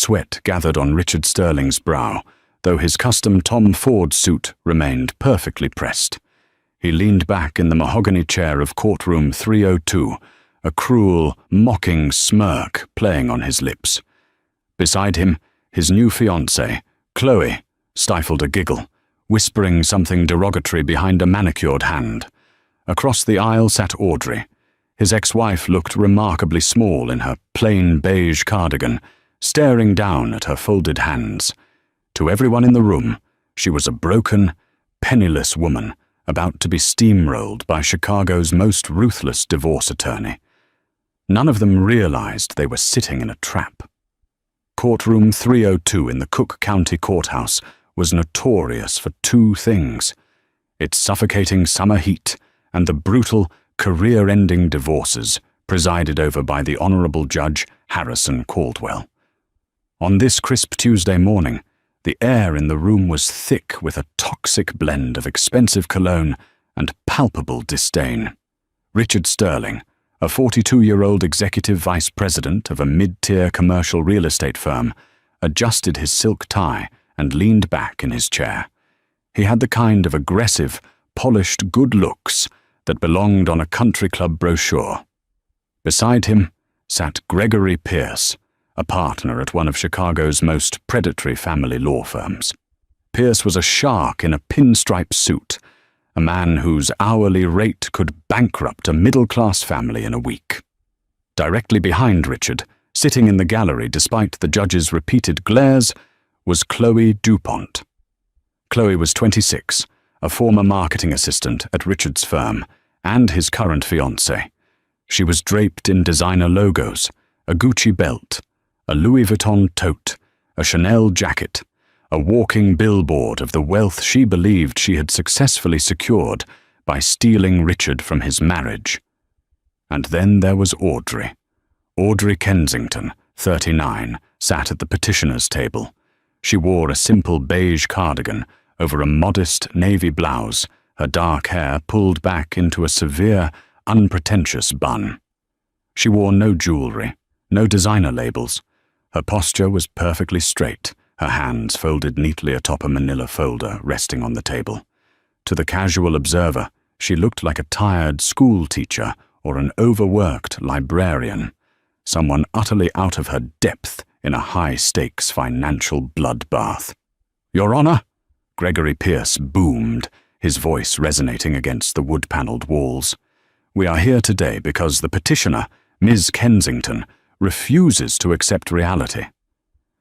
sweat gathered on Richard Sterling's brow, though his custom Tom Ford suit remained perfectly pressed. He leaned back in the mahogany chair of courtroom 302, a cruel, mocking smirk playing on his lips. Beside him, his new fiancée, Chloe, stifled a giggle, whispering something derogatory behind a manicured hand. Across the aisle sat Audrey. His ex-wife looked remarkably small in her plain beige cardigan, staring down at her folded hands. To everyone in the room, she was a broken, penniless woman about to be steamrolled by Chicago's most ruthless divorce attorney. None of them realized they were sitting in a trap. Courtroom 302 in the Cook County Courthouse was notorious for two things: its suffocating summer heat and the brutal, career-ending divorces presided over by the Honorable Judge Harrison Caldwell. On this crisp Tuesday morning, the air in the room was thick with a toxic blend of expensive cologne and palpable disdain. Richard Sterling, a 42-year-old executive vice president of a mid-tier commercial real estate firm, adjusted his silk tie and leaned back in his chair. He had the kind of aggressive, polished good looks that belonged on a country club brochure. Beside him sat Gregory Pierce, a partner at one of Chicago's most predatory family law firms. Pierce was a shark in a pinstripe suit, a man whose hourly rate could bankrupt a middle-class family in a week. Directly behind Richard, sitting in the gallery despite the judge's repeated glares, was Chloe DuPont. Chloe was 26, a former marketing assistant at Richard's firm, and his current fiancé. She was draped in designer logos, a Gucci belt, a Louis Vuitton tote, a Chanel jacket, a walking billboard of the wealth she believed she had successfully secured by stealing Richard from his marriage. And then there was Audrey. Audrey Kensington, 39, sat at the petitioner's table. She wore a simple beige cardigan over a modest navy blouse, her dark hair pulled back into a severe, unpretentious bun. She wore no jewelry, no designer labels. Her posture was perfectly straight, her hands folded neatly atop a manila folder resting on the table. To the casual observer, she looked like a tired school teacher or an overworked librarian, someone utterly out of her depth in a high-stakes financial bloodbath. "Your Honor," Gregory Pierce boomed, his voice resonating against the wood-paneled walls. "We are here today because the petitioner, Ms. Kensington, refuses to accept reality.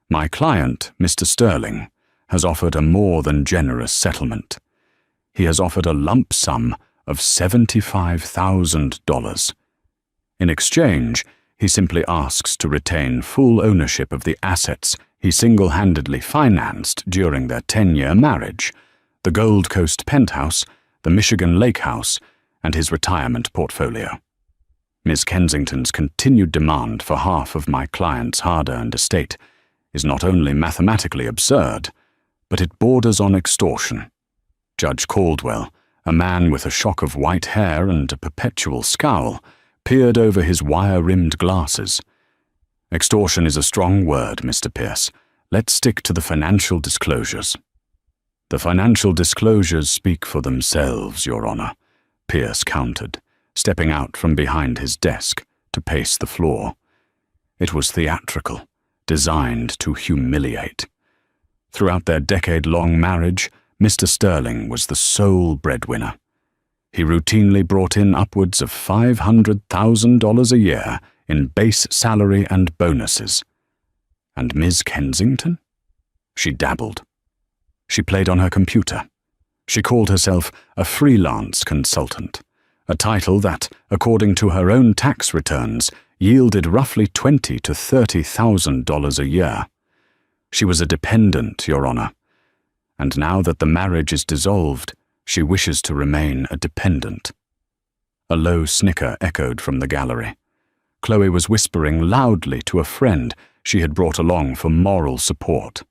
My client, Mr. Sterling, has offered a more than generous settlement. He has offered a lump sum of $75,000. In exchange, he simply asks to retain full ownership of the assets he single-handedly financed during their 10-year marriage, the Gold Coast penthouse, the Michigan Lake House, and his retirement portfolio. Ms. Kensington's continued demand for half of my client's hard-earned estate is not only mathematically absurd, but it borders on extortion." Judge Caldwell, a man with a shock of white hair and a perpetual scowl, peered over his wire-rimmed glasses. "Extortion is a strong word, Mr. Pierce. Let's stick to the financial disclosures." "The financial disclosures speak for themselves, Your Honor," Pierce countered, stepping out from behind his desk to pace the floor. It was theatrical, designed to humiliate. Throughout their decade-long marriage, Mr. Sterling was the sole breadwinner. He routinely brought in upwards of $500,000 a year in base salary and bonuses. And Ms. Kensington? She dabbled. She played on her computer. She called herself a freelance consultant, a title that, according to her own tax returns, yielded roughly $20,000 to $30,000 a year. She was a dependent, Your Honor, and now that the marriage is dissolved, she wishes to remain a dependent. A low snicker echoed from the gallery. Chloe was whispering loudly to a friend she had brought along for moral support.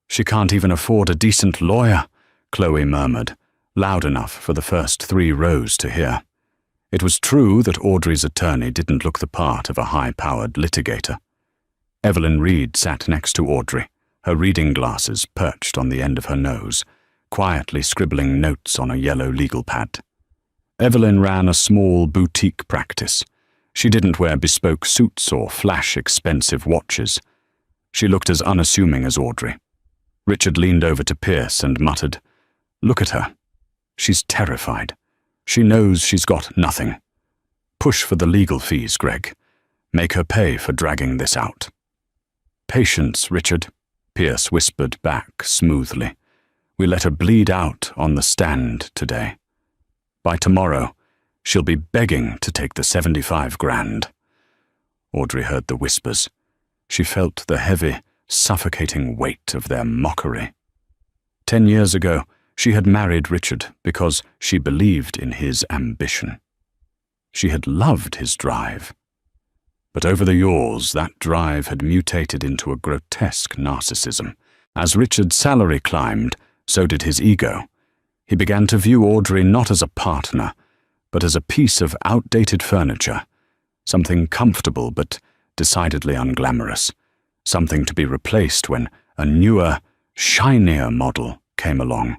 "She can't even afford a decent lawyer," Chloe murmured, loud enough for the first 3 rows to hear. It was true that Audrey's attorney didn't look the part of a high-powered litigator. Evelyn Reed sat next to Audrey, her reading glasses perched on the end of her nose, quietly scribbling notes on a yellow legal pad. Evelyn ran a small boutique practice. She didn't wear bespoke suits or flash expensive watches. She looked as unassuming as Audrey. Richard leaned over to Pierce and muttered, "Look at her. She's terrified. She knows she's got nothing. Push for the legal fees, Greg. Make her pay for dragging this out." "Patience, Richard," Pierce whispered back smoothly. "We let her bleed out on the stand today. By tomorrow, she'll be begging to take the 75 grand. Audrey heard the whispers. She felt the heavy, suffocating weight of their mockery. 10 years ago, she had married Richard because she believed in his ambition. She had loved his drive. But over the years, that drive had mutated into a grotesque narcissism. As Richard's salary climbed, so did his ego. He began to view Audrey not as a partner, but as a piece of outdated furniture, something comfortable but decidedly unglamorous, something to be replaced when a newer, shinier model came along.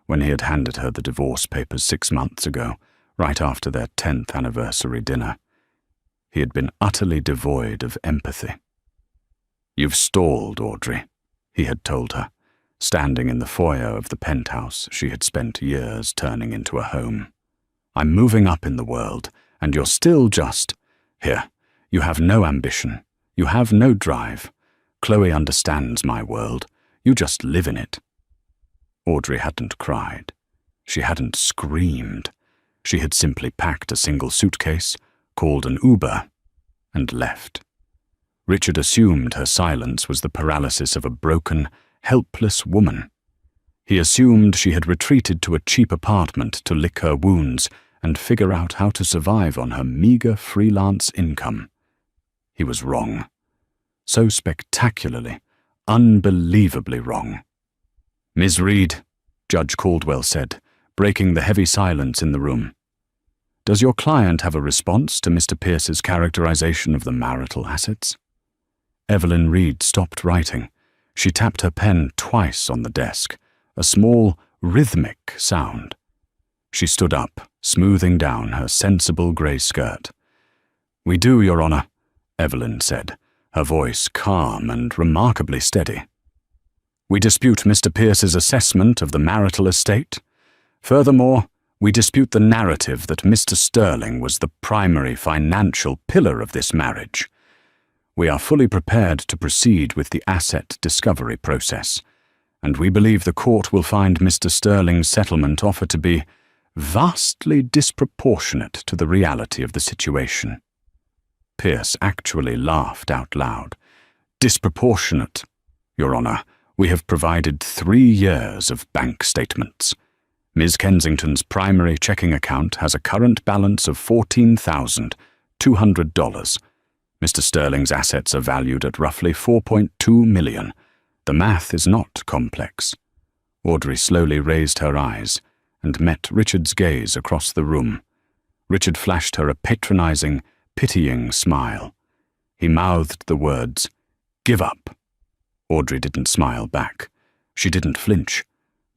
When he had handed her the divorce papers 6 months ago, right after their 10th anniversary dinner, he had been utterly devoid of empathy. "You've stalled, Audrey," he had told her, standing in the foyer of the penthouse she had spent years turning into a home. "I'm moving up in the world, and you're still just... Here, you have no ambition. You have no drive. Chloe understands my world. You just live in it." Audrey hadn't cried. She hadn't screamed. She had simply packed a single suitcase, called an Uber, and left. Richard assumed her silence was the paralysis of a broken, helpless woman. He assumed she had retreated to a cheap apartment to lick her wounds and figure out how to survive on her meager freelance income. He was wrong. So spectacularly, unbelievably wrong. "Ms. Reed," Judge Caldwell said, breaking the heavy silence in the room. "Does your client have a response to Mr. Pierce's characterization of the marital assets?" Evelyn Reed stopped writing. She tapped her pen twice on the desk, a small, rhythmic sound. She stood up, smoothing down her sensible grey skirt. "We do, Your Honor," Evelyn said, her voice calm and remarkably steady. "We dispute Mr. Pierce's assessment of the marital estate. Furthermore, we dispute the narrative that Mr. Sterling was the primary financial pillar of this marriage. We are fully prepared to proceed with the asset discovery process, and we believe the court will find Mr. Sterling's settlement offer to be vastly disproportionate to the reality of the situation." Pierce actually laughed out loud. "Disproportionate? Your Honor, we have provided 3 years of bank statements. Ms. Kensington's primary checking account has a current balance of $14,200. Mr. Sterling's assets are valued at roughly $4.2 million. The math is not complex." Audrey slowly raised her eyes and met Richard's gaze across the room. Richard flashed her a patronizing, pitying smile. He mouthed the words, "Give up." Audrey didn't smile back. She didn't flinch.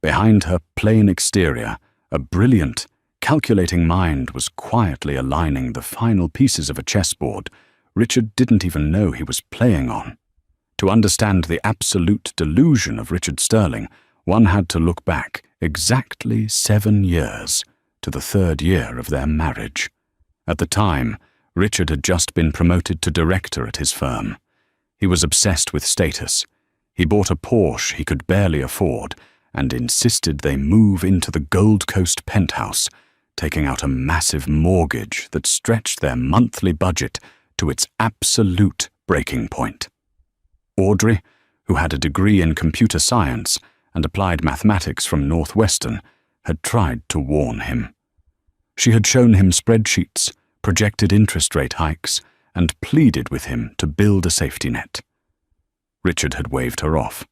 Behind her plain exterior, a brilliant, calculating mind was quietly aligning the final pieces of a chessboard Richard didn't even know he was playing on. To understand the absolute delusion of Richard Sterling, one had to look back exactly 7 years to the 3rd year of their marriage. At the time, Richard had just been promoted to director at his firm. He was obsessed with status. He bought a Porsche he could barely afford and insisted they move into the Gold Coast penthouse, taking out a massive mortgage that stretched their monthly budget to its absolute breaking point. Audrey, who had a degree in computer science and applied mathematics from Northwestern, had tried to warn him. She had shown him spreadsheets, projected interest rate hikes, and pleaded with him to build a safety net. Richard had waved her off.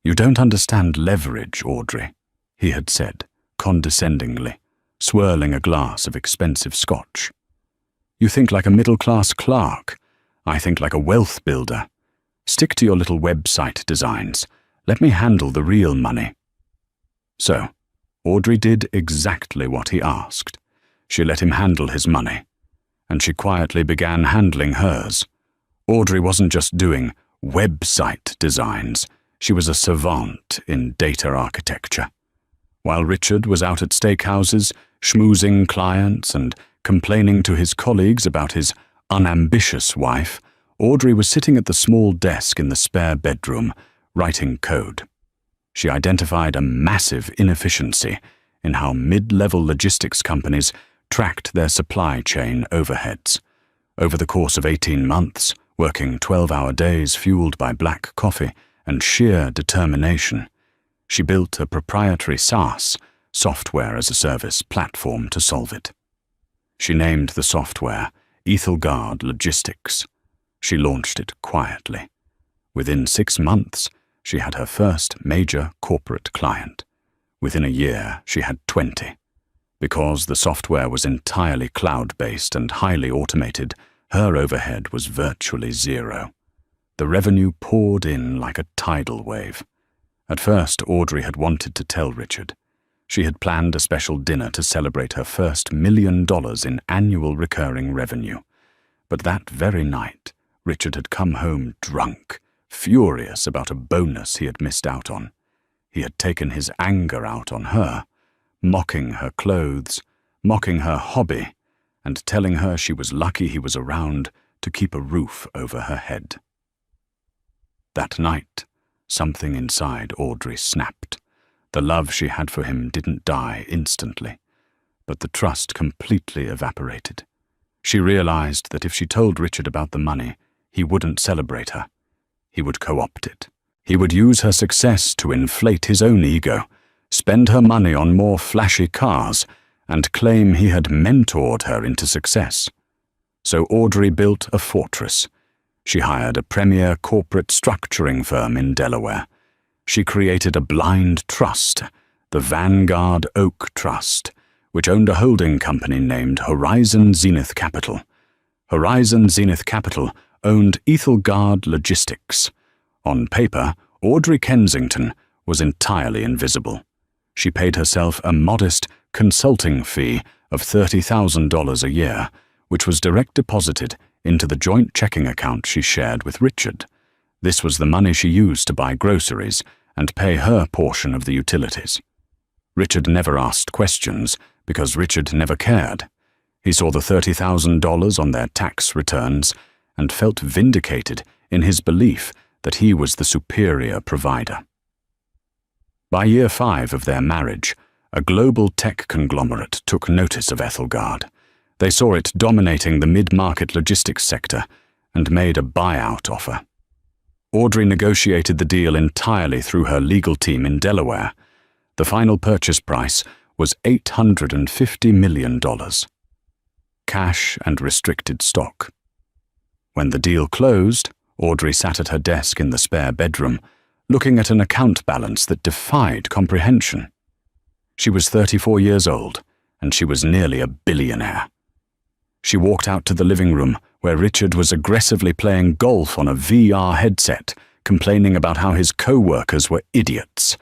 "You don't understand leverage, Audrey," he had said, condescendingly, swirling a glass of expensive scotch. "You think like a middle-class clerk. I think like a wealth builder. Stick to your little website designs. Let me handle the real money." So, Audrey did exactly what he asked. She let him handle his money, and she quietly began handling hers. Audrey wasn't just doing website designs, she was a savant in data architecture. While Richard was out at steakhouses, schmoozing clients and complaining to his colleagues about his unambitious wife, Audrey was sitting at the small desk in the spare bedroom, writing code. She identified a massive inefficiency in how mid-level logistics companies tracked their supply chain overheads. Over the course of 18 months, working 12-hour days fueled by black coffee and sheer determination, she built a proprietary SaaS, software as a service platform to solve it. She named the software Ethelgard Logistics. She launched it quietly. Within 6 months, she had her first major corporate client. Within a year, she had 20. Because the software was entirely cloud-based and highly automated, her overhead was virtually zero. The revenue poured in like a tidal wave. At first, Audrey had wanted to tell Richard. She had planned a special dinner to celebrate her first $1 million in annual recurring revenue. But that very night, Richard had come home drunk, furious about a bonus he had missed out on. He had taken his anger out on her, mocking her clothes, mocking her hobby, and telling her she was lucky he was around to keep a roof over her head. That night, something inside Audrey snapped. The love she had for him didn't die instantly, but the trust completely evaporated. She realized that if she told Richard about the money, he wouldn't celebrate her. He would co-opt it. He would use her success to inflate his own ego, spend her money on more flashy cars, and claim he had mentored her into success. So Audrey built a fortress. She hired a premier corporate structuring firm in Delaware. She created a blind trust, the Vanguard Oak Trust, which owned a holding company named Horizon Zenith Capital. Horizon Zenith Capital owned Ethelgard Logistics. On paper, Audrey Kensington was entirely invisible. She paid herself a modest consulting fee of $30,000 a year, which was direct deposited into the joint checking account she shared with Richard. This was the money she used to buy groceries and pay her portion of the utilities. Richard never asked questions because Richard never cared. He saw the $30,000 on their tax returns and felt vindicated in his belief that he was the superior provider. By year 5 of their marriage, a global tech conglomerate took notice of Ethelgard. They saw it dominating the mid-market logistics sector and made a buyout offer. Audrey negotiated the deal entirely through her legal team in Delaware. The final purchase price was $850 million. Cash and restricted stock. When the deal closed, Audrey sat at her desk in the spare bedroom, looking at an account balance that defied comprehension. She was 34 years old, and she was nearly a billionaire. She walked out to the living room, where Richard was aggressively playing golf on a VR headset, complaining about how his co-workers were idiots.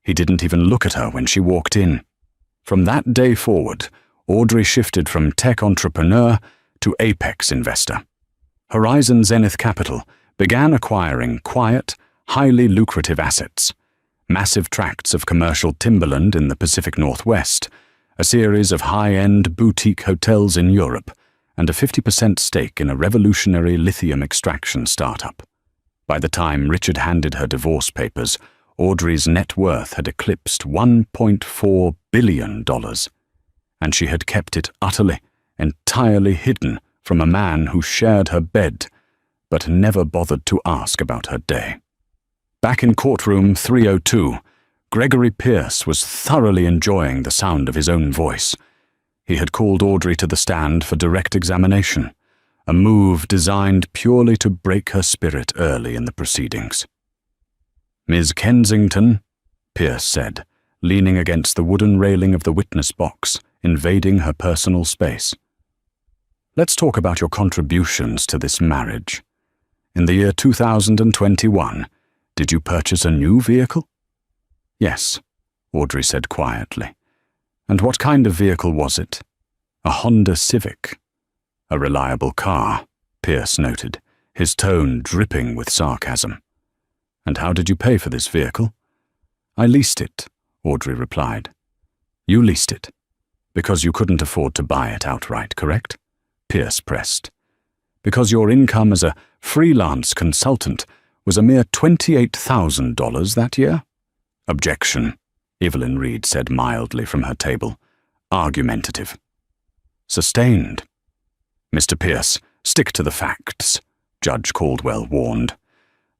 He didn't even look at her when she walked in. From that day forward, Audrey shifted from tech entrepreneur to apex investor. Horizon Zenith Capital began acquiring quiet, highly lucrative assets. Massive tracts of commercial timberland in the Pacific Northwest, a series of high-end boutique hotels in Europe, and a 50% stake in a revolutionary lithium extraction startup. By the time Richard handed her divorce papers, Audrey's net worth had eclipsed $1.4 billion, and she had kept it utterly, entirely hidden from a man who shared her bed, but never bothered to ask about her day. Back in courtroom 302, Gregory Pierce was thoroughly enjoying the sound of his own voice. He had called Audrey to the stand for direct examination, a move designed purely to break her spirit early in the proceedings. "Ms. Kensington," Pierce said, leaning against the wooden railing of the witness box, invading her personal space. "Let's talk about your contributions to this marriage. In the year 2021, did you purchase a new vehicle? Yes, Audrey said quietly. And what kind of vehicle was it? A Honda Civic. A reliable car, Pierce noted, his tone dripping with sarcasm. And how did you pay for this vehicle? I leased it, Audrey replied. You leased it? Because you couldn't afford to buy it outright, correct? Pierce pressed. Because your income as a freelance consultant was a mere $28,000 that year? Objection, Evelyn Reed said mildly from her table. Argumentative. Sustained. Mr. Pierce, stick to the facts, Judge Caldwell warned.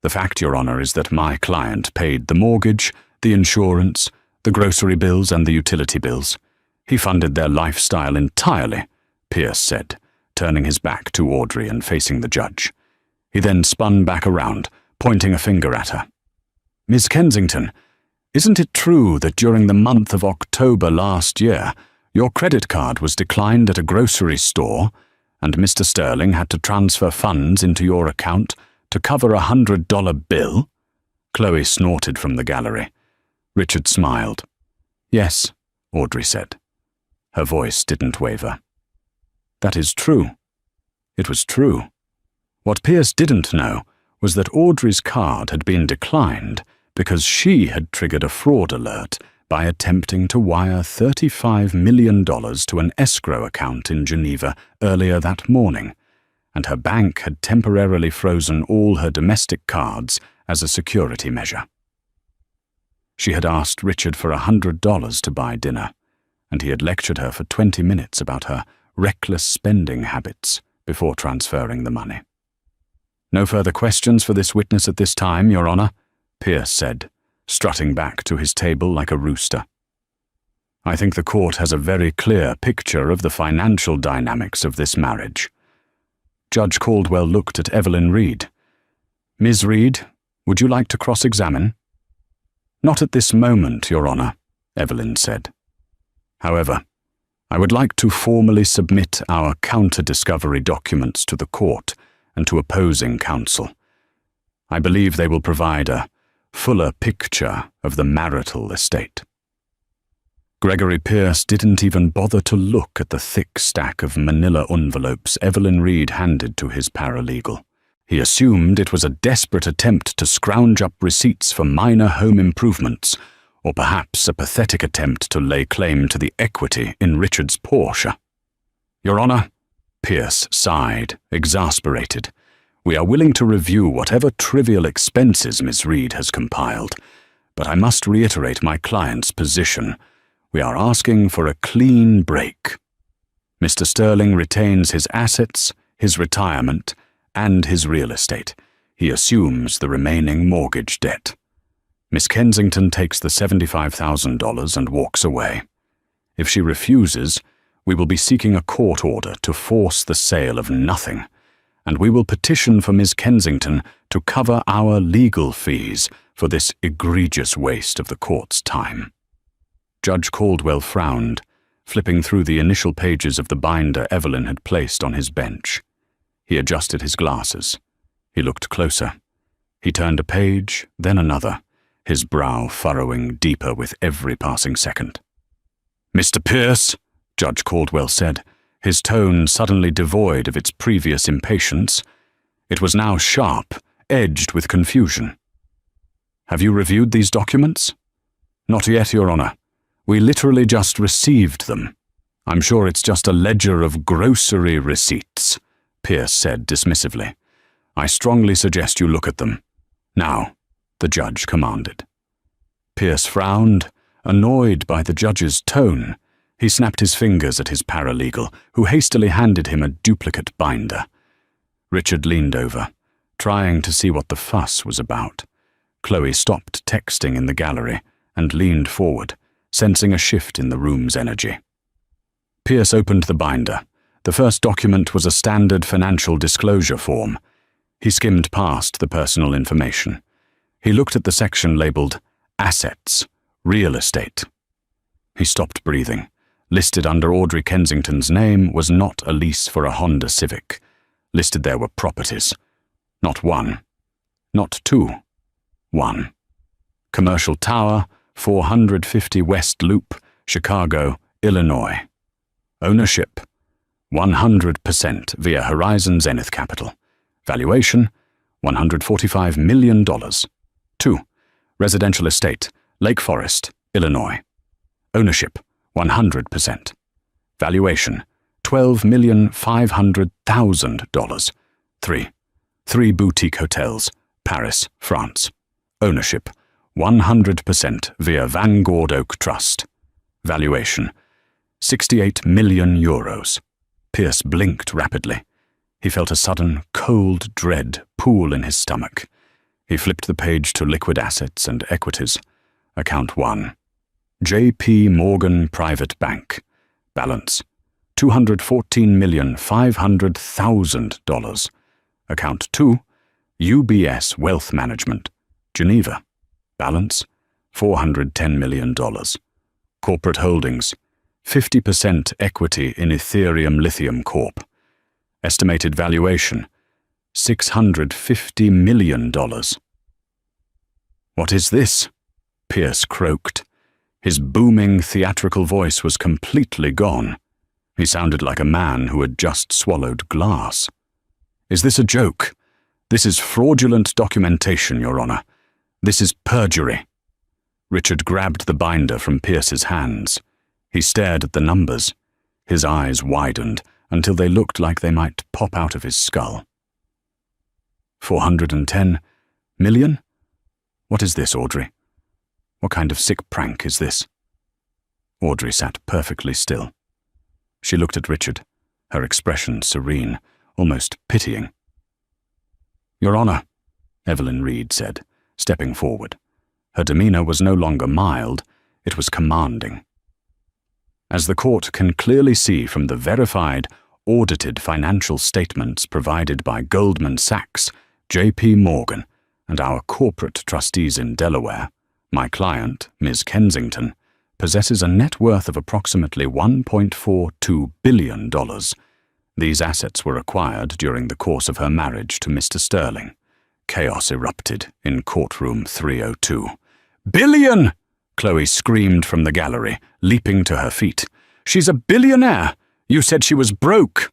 The fact, Your Honor, is that my client paid the mortgage, the insurance, the grocery bills and the utility bills. He funded their lifestyle entirely, Pierce said, turning his back to Audrey and facing the judge. He then spun back around, pointing a finger at her. Miss Kensington, isn't it true that during the month of October last year, your credit card was declined at a grocery store, and Mr. Sterling had to transfer funds into your account to cover a $100 bill? Chloe snorted from the gallery. Richard smiled. Yes, Audrey said. Her voice didn't waver. That is true. It was true. What Pierce didn't know was that Audrey's card had been declined because she had triggered a fraud alert by attempting to wire $35 million to an escrow account in Geneva earlier that morning, and her bank had temporarily frozen all her domestic cards as a security measure. She had asked Richard for $100 to buy dinner, and he had lectured her for 20 minutes about her reckless spending habits before transferring the money. No further questions for this witness at this time, Your Honor, Pierce said, strutting back to his table like a rooster. I think the court has a very clear picture of the financial dynamics of this marriage. Judge Caldwell looked at Evelyn Reed. Ms. Reed, would you like to cross-examine? Not at this moment, Your Honor, Evelyn said. However, I would like to formally submit our counter-discovery documents to the court and to opposing counsel. I believe they will provide a fuller picture of the marital estate. Gregory Pierce didn't even bother to look at the thick stack of manila envelopes Evelyn Reed handed to his paralegal. He assumed it was a desperate attempt to scrounge up receipts for minor home improvements, or perhaps a pathetic attempt to lay claim to the equity in Richard's Porsche. Your Honor, Pierce sighed, exasperated. We are willing to review whatever trivial expenses Miss Reed has compiled, but I must reiterate my client's position. We are asking for a clean break. Mr. Sterling retains his assets, his retirement, and his real estate. He assumes the remaining mortgage debt. Miss Kensington takes the $75,000 and walks away. If she refuses, we will be seeking a court order to force the sale of nothing, and we will petition for Miss Kensington to cover our legal fees for this egregious waste of the court's time. Judge Caldwell frowned, flipping through the initial pages of the binder Evelyn had placed on his bench. He adjusted his glasses. He looked closer. He turned a page, then another, his brow furrowing deeper with every passing second. Mr. Pierce, Judge Caldwell said, his tone suddenly devoid of its previous impatience. It was now sharp, edged with confusion. Have you reviewed these documents? Not yet, Your Honor. We literally just received them. I'm sure it's just a ledger of grocery receipts, Pierce said dismissively. I strongly suggest you look at them. Now, the judge commanded. Pierce frowned, annoyed by the judge's tone. He snapped his fingers at his paralegal, who hastily handed him a duplicate binder. Richard leaned over, trying to see what the fuss was about. Chloe stopped texting in the gallery and leaned forward, sensing a shift in the room's energy. Pierce opened the binder. The first document was a standard financial disclosure form. He skimmed past the personal information. He looked at the section labeled Assets, Real Estate. He stopped breathing. Listed under Audrey Kensington's name was not a lease for a Honda Civic. Listed there were properties. Not one. Not two. One. Commercial Tower, 450 West Loop, Chicago, Illinois. Ownership, 100% via Horizon Zenith Capital. Valuation, $145 million. 2. Residential estate, Lake Forest, Illinois. Ownership, 100%. Valuation, $12,500,000. 3. 3 boutique hotels, Paris, France. Ownership, 100% via Vanguard Oak Trust. Valuation, €68 million. Pierce blinked rapidly. He felt a sudden, cold dread pool in his stomach. He flipped the page to liquid assets and equities. Account 1. J.P. Morgan Private Bank. Balance, $214,500,000. Account 2. UBS Wealth Management. Geneva. Balance, $410 million. Corporate holdings, 50% equity in Ethereum Lithium Corp. Estimated valuation, $650 million. What is this? Pierce croaked. His booming theatrical voice was completely gone. He sounded like a man who had just swallowed glass. Is this a joke? This is fraudulent documentation, Your Honor. This is perjury. Richard grabbed the binder from Pierce's hands. He stared at the numbers. His eyes widened until they looked like they might pop out of his skull. 410 million? What is this, Audrey? What kind of sick prank is this? Audrey sat perfectly still. She looked at Richard, her expression serene, almost pitying. Your Honor, Evelyn Reed said, stepping forward. Her demeanor was no longer mild, it was commanding. As the court can clearly see from the verified, audited financial statements provided by Goldman Sachs, J.P. Morgan, and our corporate trustees in Delaware, my client, Ms. Kensington, possesses a net worth of approximately $1.42 billion. These assets were acquired during the course of her marriage to Mr. Sterling. Chaos erupted in courtroom 302. "Billion!" Chloe screamed from the gallery, leaping to her feet. "She's a billionaire! You said she was broke!"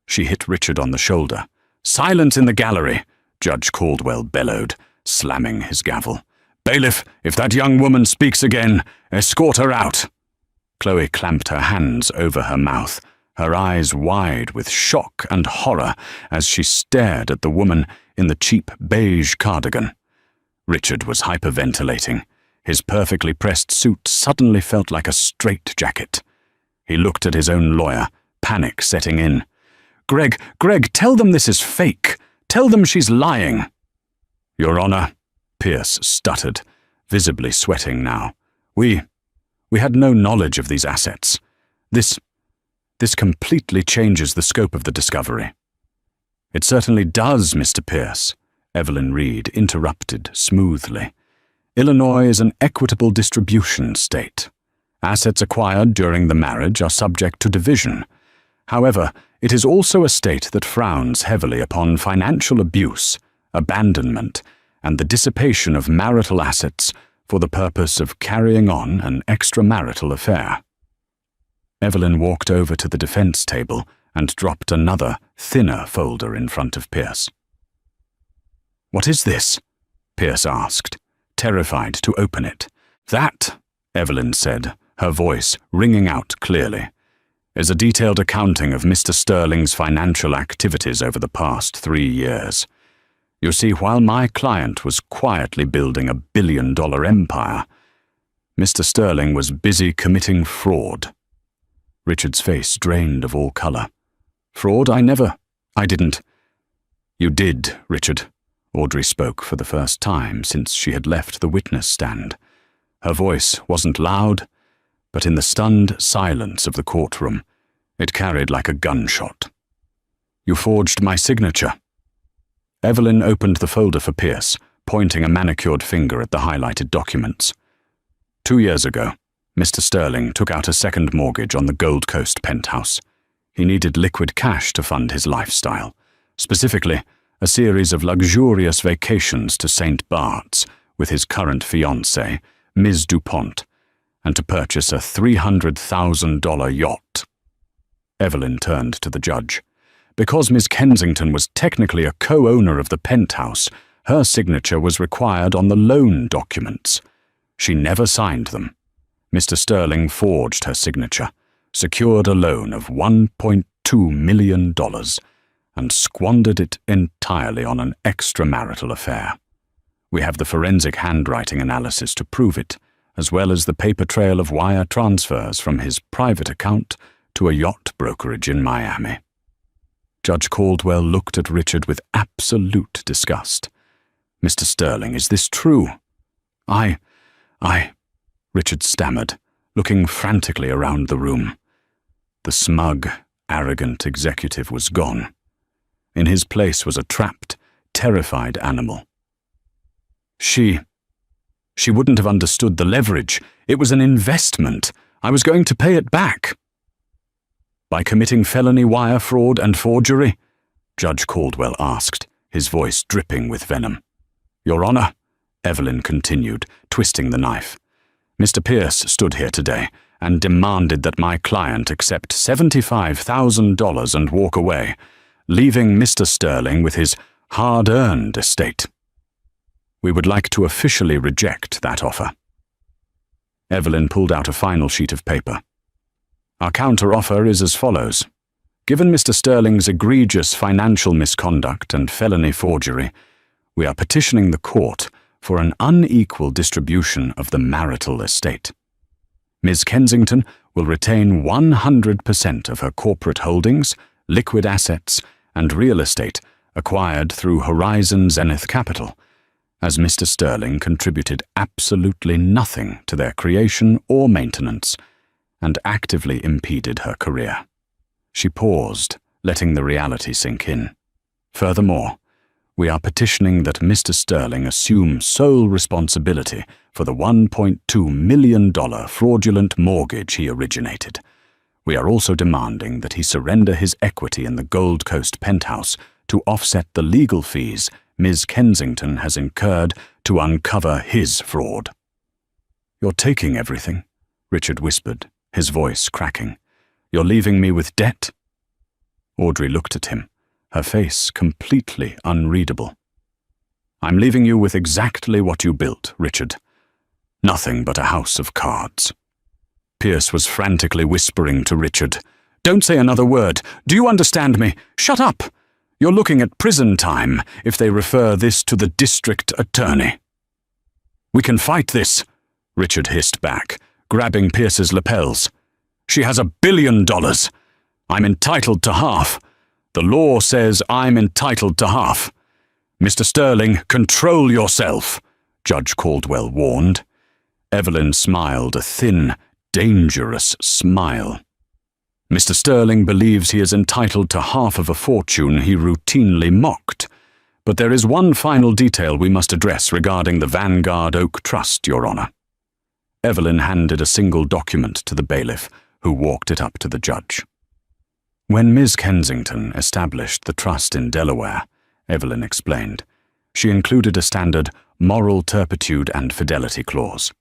She hit Richard on the shoulder. "Silence in the gallery!" Judge Caldwell bellowed, slamming his gavel. "Bailiff, if that young woman speaks again, escort her out!" Chloe clamped her hands over her mouth, her eyes wide with shock and horror as she stared at the woman in the cheap beige cardigan. Richard was hyperventilating. His perfectly pressed suit suddenly felt like a straitjacket. He looked at his own lawyer, panic setting in. Greg, tell them this is fake. Tell them she's lying." "Your Honor," Pierce stuttered, visibly sweating now. We had no knowledge of these assets. This completely changes the scope of the discovery." "It certainly does, Mr. Pierce," Evelyn Reed interrupted smoothly. "Illinois is an equitable distribution state. Assets acquired during the marriage are subject to division. However, it is also a state that frowns heavily upon financial abuse, abandonment, and the dissipation of marital assets for the purpose of carrying on an extramarital affair." Evelyn walked over to the defense table and dropped another, thinner folder in front of Pierce. "What is this?" Pierce asked, terrified to open it. "That," Evelyn said, her voice ringing out clearly, "is a detailed accounting of Mr. Sterling's financial activities over the past 3 years. You see, while my client was quietly building a billion-dollar empire, Mr. Sterling was busy committing fraud." Richard's face drained of all color. "Fraud? I didn't." "You did, Richard," Audrey spoke for the first time since she had left the witness stand. Her voice wasn't loud, but in the stunned silence of the courtroom, it carried like a gunshot. "You forged my signature." Evelyn opened the folder for Pierce, pointing a manicured finger at the highlighted documents. 2 years ago, Mr. Sterling took out a second mortgage on the Gold Coast penthouse. He needed liquid cash to fund his lifestyle, specifically a series of luxurious vacations to St. Bart's with his current fiancée, Ms. DuPont, and to purchase a $300,000 yacht. Evelyn turned to the judge. Because Miss Kensington was technically a co-owner of the penthouse, her signature was required on the loan documents. She never signed them. Mr. Sterling forged her signature, secured a loan of $1.2 million, and squandered it entirely on an extramarital affair. We have the forensic handwriting analysis to prove it, as well as the paper trail of wire transfers from his private account to a yacht brokerage in Miami. Judge Caldwell looked at Richard with absolute disgust. "Mr. Sterling, is this true?" I, Richard stammered, looking frantically around the room. The smug, arrogant executive was gone. In his place was a trapped, terrified animal. She wouldn't have understood the leverage. It was an investment. I was going to pay it back. By committing felony wire fraud and forgery? Judge Caldwell asked, his voice dripping with venom. Your Honor, Evelyn continued, twisting the knife. Mr. Pierce stood here today and demanded that my client accept $75,000 and walk away, leaving Mr. Sterling with his hard-earned estate. We would like to officially reject that offer. Evelyn pulled out a final sheet of paper. Our counter-offer is as follows. Given Mr. Sterling's egregious financial misconduct and felony forgery, we are petitioning the court for an unequal distribution of the marital estate. Ms. Kensington will retain 100% of her corporate holdings, liquid assets, and real estate acquired through Horizon Zenith Capital, as Mr. Sterling contributed absolutely nothing to their creation or maintenance, and actively impeded her career. She paused, letting the reality sink in. Furthermore, we are petitioning that Mr. Sterling assume sole responsibility for the $1.2 million fraudulent mortgage he originated. We are also demanding that he surrender his equity in the Gold Coast penthouse to offset the legal fees Ms. Kensington has incurred to uncover his fraud. You're taking everything, Richard whispered, his voice cracking. You're leaving me with debt? Audrey looked at him, her face completely unreadable. I'm leaving you with exactly what you built, Richard. Nothing but a house of cards. Pierce was frantically whispering to Richard. Don't say another word. Do you understand me? Shut up! You're looking at prison time if they refer this to the district attorney. We can fight this, Richard hissed back, grabbing Pierce's lapels. She has $1 billion. I'm entitled to half. The law says I'm entitled to half. Mr. Sterling, control yourself, Judge Caldwell warned. Evelyn smiled a thin, dangerous smile. Mr. Sterling believes he is entitled to half of a fortune he routinely mocked. But there is one final detail we must address regarding the Vanguard Oak Trust, Your Honor. Evelyn handed a single document to the bailiff, who walked it up to the judge. When Ms. Kensington established the trust in Delaware, Evelyn explained, she included a standard moral turpitude and fidelity clause.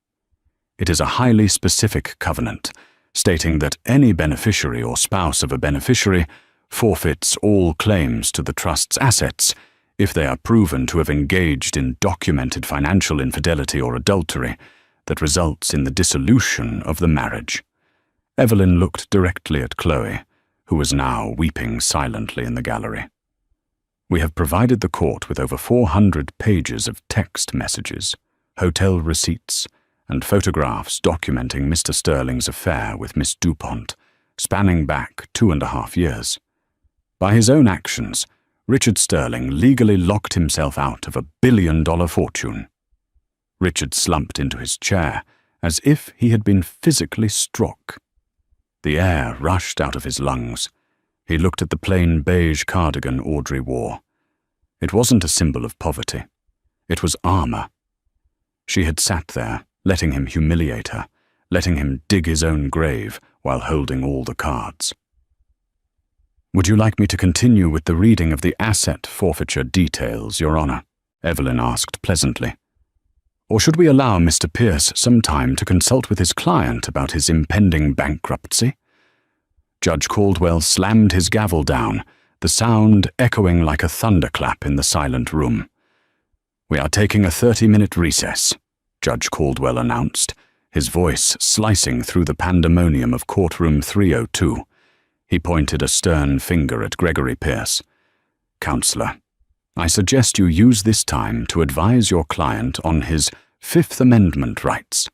It is a highly specific covenant, stating that any beneficiary or spouse of a beneficiary forfeits all claims to the trust's assets if they are proven to have engaged in documented financial infidelity or adultery that results in the dissolution of the marriage. Evelyn looked directly at Chloe, who was now weeping silently in the gallery. We have provided the court with over 400 pages of text messages, hotel receipts, and photographs documenting Mr. Sterling's affair with Miss DuPont, spanning back 2.5 years. By his own actions, Richard Sterling legally locked himself out of $1 billion fortune. Richard slumped into his chair, as if he had been physically struck. The air rushed out of his lungs. He looked at the plain beige cardigan Audrey wore. It wasn't a symbol of poverty. It was armor. She had sat there, letting him humiliate her, letting him dig his own grave while holding all the cards. Would you like me to continue with the reading of the asset forfeiture details, Your Honor? Evelyn asked pleasantly. Or should we allow Mr. Pierce some time to consult with his client about his impending bankruptcy? Judge Caldwell slammed his gavel down, the sound echoing like a thunderclap in the silent room. We are taking a 30-minute recess, Judge Caldwell announced, his voice slicing through the pandemonium of courtroom 302. He pointed a stern finger at Gregory Pierce. Counselor, I suggest you use this time to advise your client on his Fifth Amendment rights,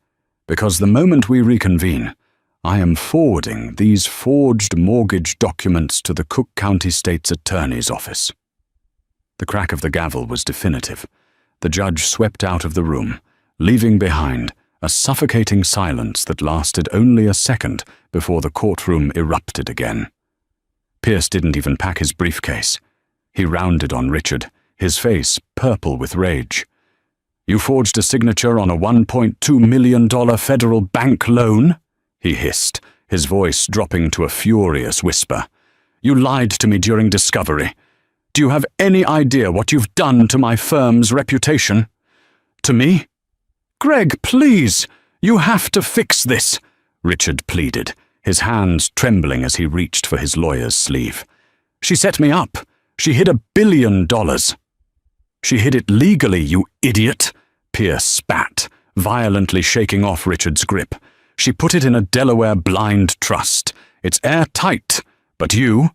because the moment we reconvene, I am forwarding these forged mortgage documents to the Cook County State's Attorney's office. The crack of the gavel was definitive. The judge swept out of the room, leaving behind a suffocating silence that lasted only a second before the courtroom erupted again. Pierce didn't even pack his briefcase. He rounded on Richard, his face purple with rage. You forged a signature on a $1.2 million federal bank loan? He hissed, his voice dropping to a furious whisper. You lied to me during discovery. Do you have any idea what you've done to my firm's reputation? To me? Greg, please! You have to fix this, Richard pleaded, his hands trembling as he reached for his lawyer's sleeve. She set me up. She hid $1 billion. She hid it legally, you idiot, Pierce spat, violently shaking off Richard's grip. She put it in a Delaware blind trust. It's airtight. But you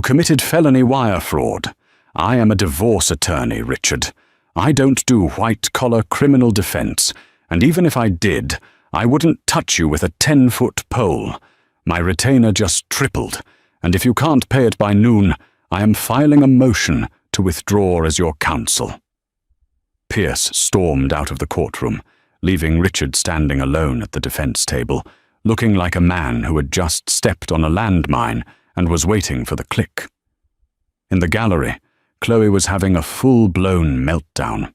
committed felony wire fraud. I am a divorce attorney, Richard. I don't do white-collar criminal defense, and even if I did, I wouldn't touch you with a 10-foot pole. My retainer just tripled, and if you can't pay it by noon, I am filing a motion to withdraw as your counsel. Pierce stormed out of the courtroom, leaving Richard standing alone at the defense table, looking like a man who had just stepped on a landmine and was waiting for the click. In the gallery, Chloe was having a full-blown meltdown.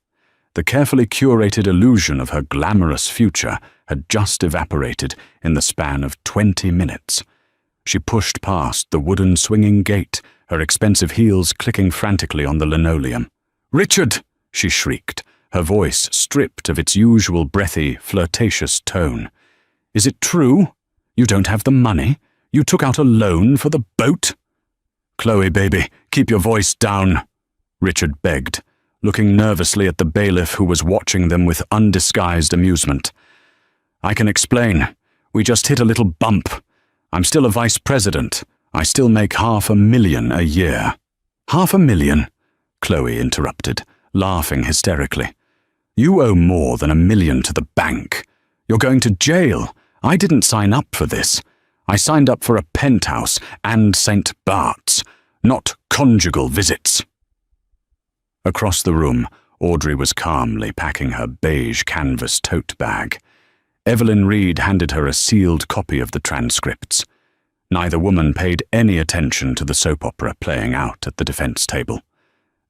The carefully curated illusion of her glamorous future had just evaporated in the span of 20 minutes. She pushed past the wooden swinging gate, her expensive heels clicking frantically on the linoleum. "Richard!" she shrieked, her voice stripped of its usual breathy, flirtatious tone. "Is it true? You don't have the money? You took out a loan for the boat?" "Chloe, baby, keep your voice down," Richard begged, looking nervously at the bailiff who was watching them with undisguised amusement. "I can explain. We just hit a little bump. I'm still a vice president. I still make $500,000 a year." $500,000? Chloe interrupted, laughing hysterically. "You owe more than $1 million to the bank. You're going to jail. I didn't sign up for this. I signed up for a penthouse and St. Bart's, not conjugal visits." Across the room, Audrey was calmly packing her beige canvas tote bag. Evelyn Reed handed her a sealed copy of the transcripts. Neither woman paid any attention to the soap opera playing out at the defense table.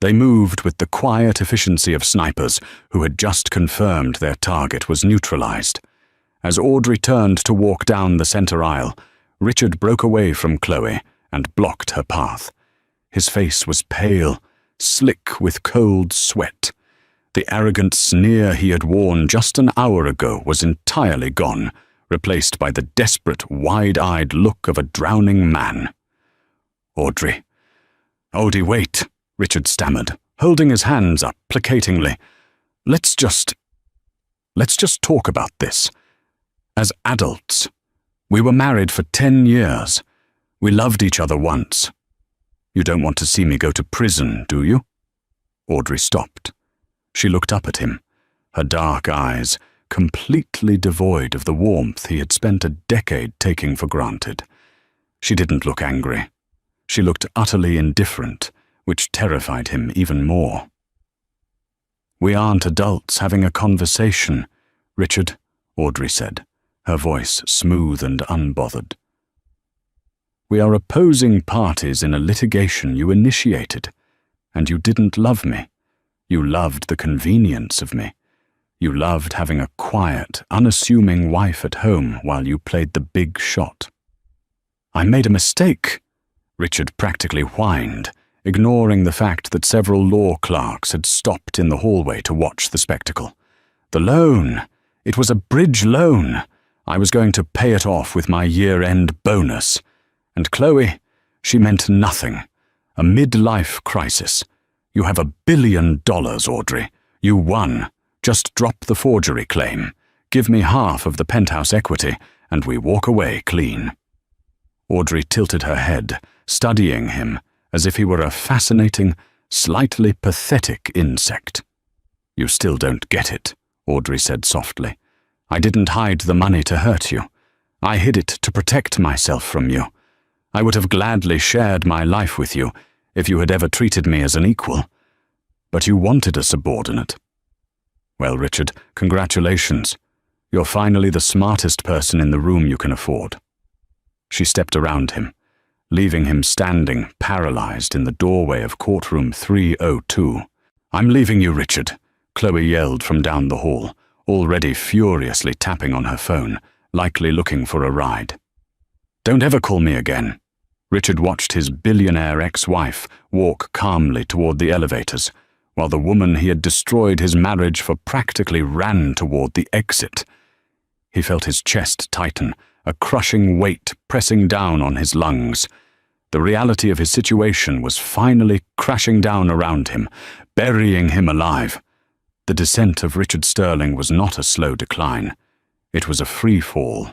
They moved with the quiet efficiency of snipers who had just confirmed their target was neutralized. As Audrey turned to walk down the center aisle, Richard broke away from Chloe and blocked her path. His face was pale, slick with cold sweat. The arrogant sneer he had worn just an hour ago was entirely gone, replaced by the desperate, wide-eyed look of a drowning man. "Audrey. Odie, wait," Richard stammered, holding his hands up placatingly. Let's just talk about this. As adults. We were married for 10 years. We loved each other once. You don't want to see me go to prison, do you?" Audrey stopped. She looked up at him, her dark eyes completely devoid of the warmth he had spent a decade taking for granted. She didn't look angry. She looked utterly indifferent, which terrified him even more. "We aren't adults having a conversation, Richard," Audrey said, her voice smooth and unbothered. "We are opposing parties in a litigation you initiated, and you didn't love me. You loved the convenience of me. You loved having a quiet, unassuming wife at home while you played the big shot." "I made a mistake," Richard practically whined, ignoring the fact that several law clerks had stopped in the hallway to watch the spectacle. The loan! It was a bridge loan! I was going to pay it off with my year-end bonus. And Chloe, she meant nothing. A midlife crisis. You have $1 billion, Audrey. You won. Just drop the forgery claim. Give me half of the penthouse equity, and we walk away clean. Audrey tilted her head, studying him as if he were a fascinating, slightly pathetic insect. You still don't get it, Audrey said softly. I didn't hide the money to hurt you. I hid it to protect myself from you. I would have gladly shared my life with you if you had ever treated me as an equal. But you wanted a subordinate. Well, Richard, congratulations. You're finally the smartest person in the room you can afford. She stepped around him, leaving him standing, paralyzed in the doorway of courtroom 302. I'm leaving you, Richard, Chloe yelled from down the hall, already furiously tapping on her phone, likely looking for a ride. Don't ever call me again. Richard watched his billionaire ex-wife walk calmly toward the elevators, while the woman he had destroyed his marriage for practically ran toward the exit. He felt his chest tighten, a crushing weight pressing down on his lungs. The reality of his situation was finally crashing down around him, burying him alive. The descent of Richard Sterling was not a slow decline. It was a free fall.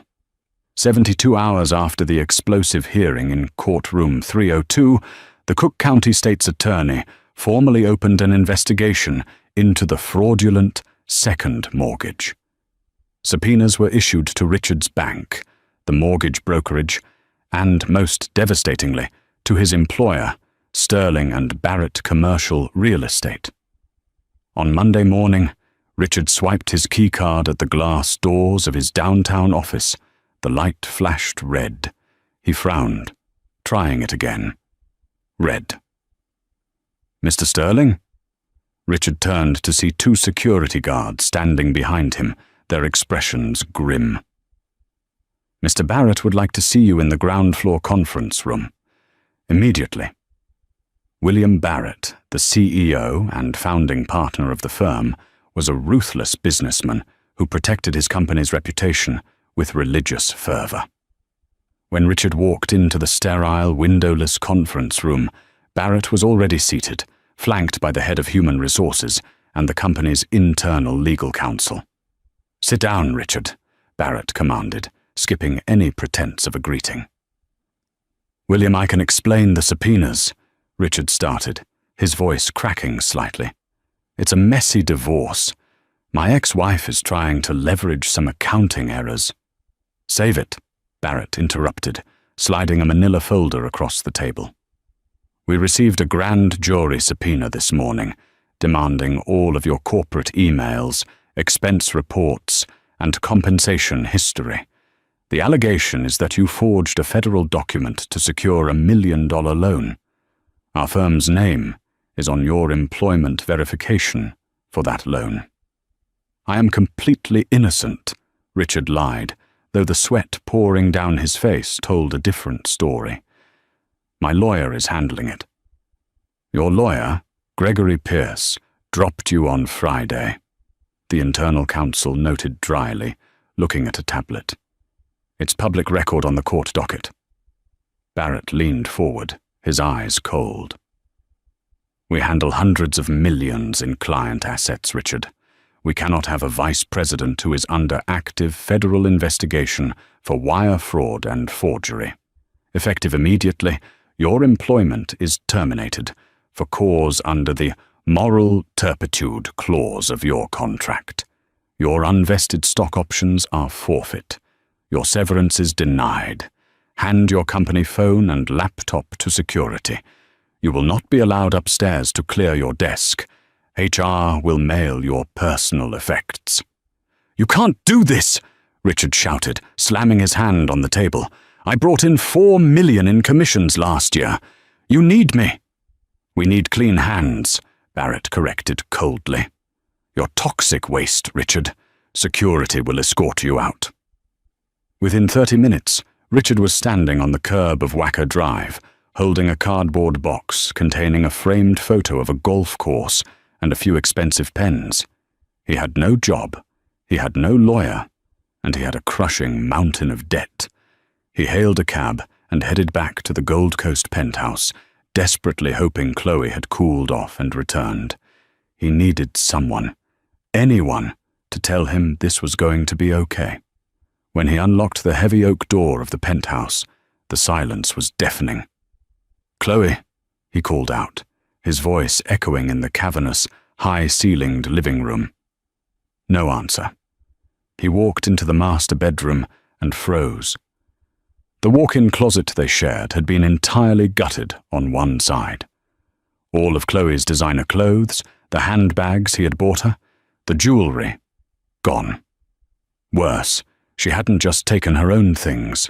72 hours after the explosive hearing in courtroom 302, the Cook County State's Attorney formally opened an investigation into the fraudulent second mortgage. Subpoenas were issued to Richard's bank, the mortgage brokerage, and, most devastatingly, to his employer, Sterling and Barrett Commercial Real Estate. On Monday morning, Richard swiped his keycard at the glass doors of his downtown office. The light flashed red. He frowned, trying it again. Red. Mr. Sterling? Richard turned to see two security guards standing behind him, their expressions grim. Mr. Barrett would like to see you in the ground floor conference room. Immediately. William Barrett, the CEO and founding partner of the firm, was a ruthless businessman who protected his company's reputation with religious fervor. When Richard walked into the sterile, windowless conference room, Barrett was already seated, flanked by the head of human resources and the company's internal legal counsel. Sit down, Richard, Barrett commanded, skipping any pretense of a greeting. William, I can explain the subpoenas, Richard started, his voice cracking slightly. It's a messy divorce. My ex-wife is trying to leverage some accounting errors. Save it, Barrett interrupted, sliding a manila folder across the table. We received a grand jury subpoena this morning, demanding all of your corporate emails, expense reports, and compensation history. The allegation is that you forged a federal document to secure $1 million loan. Our firm's name is on your employment verification for that loan. I am completely innocent, Richard lied, though the sweat pouring down his face told a different story. My lawyer is handling it. Your lawyer, Gregory Pierce, dropped you on Friday, the internal counsel noted dryly, looking at a tablet. It's public record on the court docket. Barrett leaned forward, his eyes cold. We handle hundreds of millions in client assets, Richard. We cannot have a vice president who is under active federal investigation for wire fraud and forgery. Effective immediately, your employment is terminated for cause under the moral turpitude clause of your contract. Your unvested stock options are forfeit. Your severance is denied. Hand your company phone and laptop to security. You will not be allowed upstairs to clear your desk. HR will mail your personal effects. You can't do this, Richard shouted, slamming his hand on the table. I brought in $4 million in commissions last year. You need me. We need clean hands, Barrett corrected coldly. You're toxic waste, Richard. Security will escort you out. Within 30 minutes, Richard was standing on the curb of Wacker Drive, holding a cardboard box containing a framed photo of a golf course and a few expensive pens. He had no job, he had no lawyer, and he had a crushing mountain of debt. He hailed a cab and headed back to the Gold Coast penthouse, desperately hoping Chloe had cooled off and returned. He needed someone, anyone, to tell him this was going to be okay. When he unlocked the heavy oak door of the penthouse, the silence was deafening. "Chloe," he called out, his voice echoing in the cavernous, high-ceilinged living room. No answer. He walked into the master bedroom and froze. The walk-in closet they shared had been entirely gutted on one side. All of Chloe's designer clothes, the handbags he had bought her, the jewelry, gone. Worse, she hadn't just taken her own things.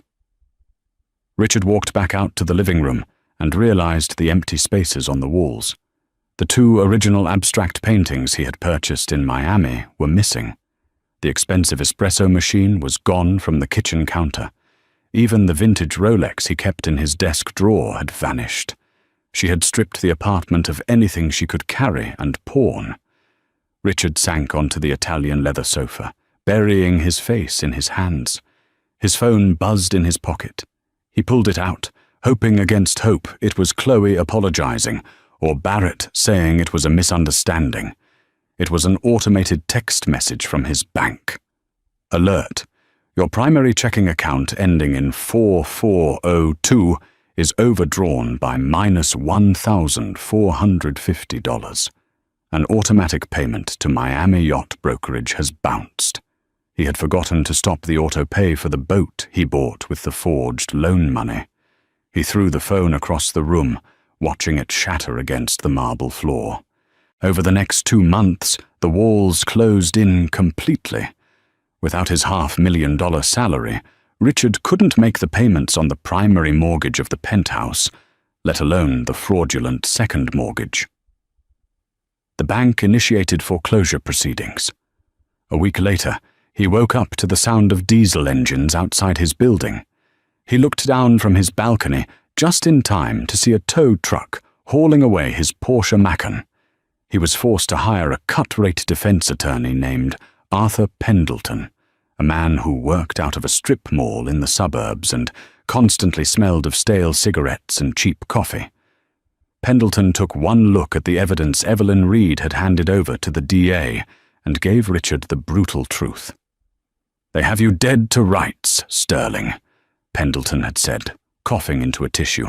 Richard walked back out to the living room and realized the empty spaces on the walls. The 2 original abstract paintings he had purchased in Miami were missing. The expensive espresso machine was gone from the kitchen counter. Even the vintage Rolex he kept in his desk drawer had vanished. She had stripped the apartment of anything she could carry and pawn. Richard sank onto the Italian leather sofa, burying his face in his hands. His phone buzzed in his pocket. He pulled it out, hoping against hope it was Chloe apologizing, or Barrett saying it was a misunderstanding. It was an automated text message from his bank. "Alert. Your primary checking account ending in 4402 is overdrawn by -$1,450. An automatic payment to Miami Yacht Brokerage has bounced." He had forgotten to stop the auto-pay for the boat he bought with the forged loan money. He threw the phone across the room, watching it shatter against the marble floor. Over the next 2 months, the walls closed in completely. Without his $500,000 salary, Richard couldn't make the payments on the primary mortgage of the penthouse, let alone the fraudulent second mortgage. The bank initiated foreclosure proceedings. A week later, he woke up to the sound of diesel engines outside his building. He looked down from his balcony just in time to see a tow truck hauling away his Porsche Macan. He was forced to hire a cut-rate defense attorney named Arthur Pendleton, a man who worked out of a strip mall in the suburbs and constantly smelled of stale cigarettes and cheap coffee. Pendleton took one look at the evidence Evelyn Reed had handed over to the DA and gave Richard the brutal truth. "They have you dead to rights, Sterling," Pendleton had said, coughing into a tissue.